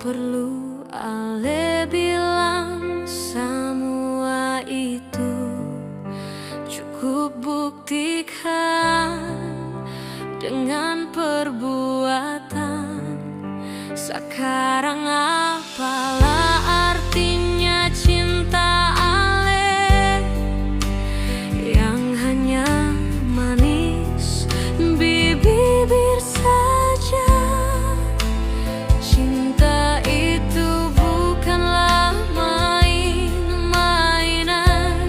perlu ale bilang, semua itu cukup buktikan dengan perbuatan. Sekarang apalah artinya cinta ale yang hanya manis bibir saja. Cinta itu bukanlah main-mainan,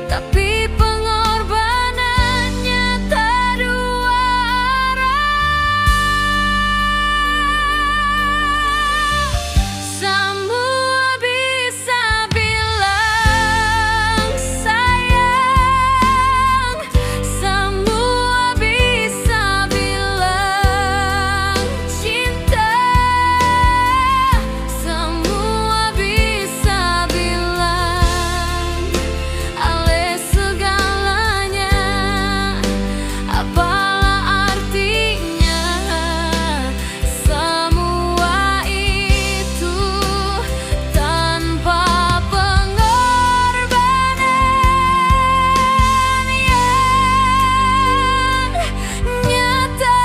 tapi pengorbanannya tak dua arah. Semua bisa bilang sayang, semua bisa bilang cinta, semua bisa bilang ale segalanya. Apalah artinya semua itu tanpa pengorbanan yang nyata.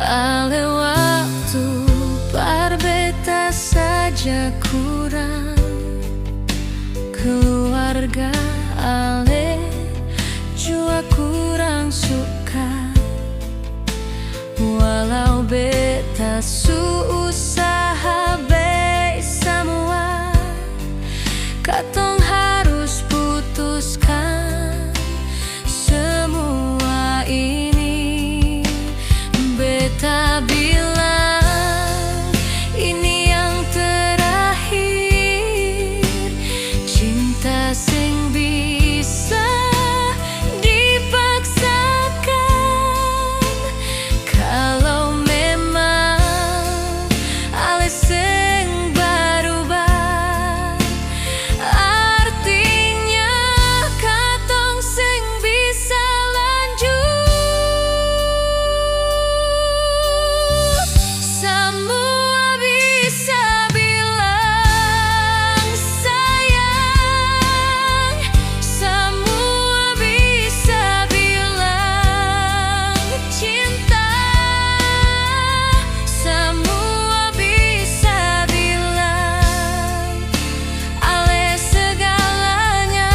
Ale waktu berbeta saja kurang, keluarga ale jua kurang suka. Walau beta usaha be semua, katong harus putuskan semua ini. Beta bilang ini yang terakhir, cinta sing bisa dipaksakan. Kalau memang ale sing berubah, artinya katong sing bisa lanjut. Semua bisa bilang sayang, semua bisa bilang cinta, semua bisa bilang ale segalanya.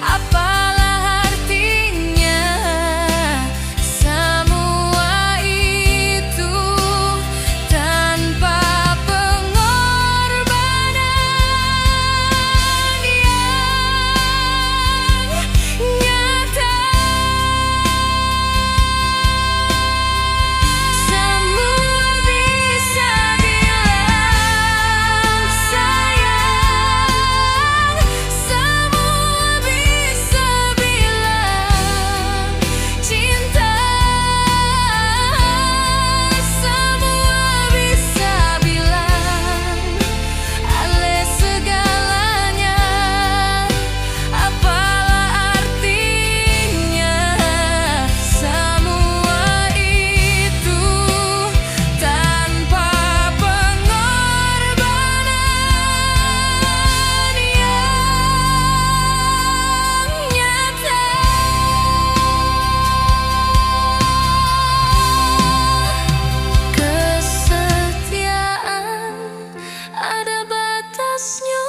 Apalah artinya semua itu tanpa pengorbanan yang nyata. Semua bisa bilang sayang, semua bisa bilang cinta, semua bisa bilang ale segalanya. Apalah artinya semua itu tanpa pengorbanan yang nyata. Kesetiaan ada batasnya,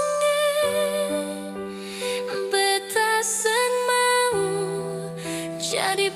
beta sen mau jadi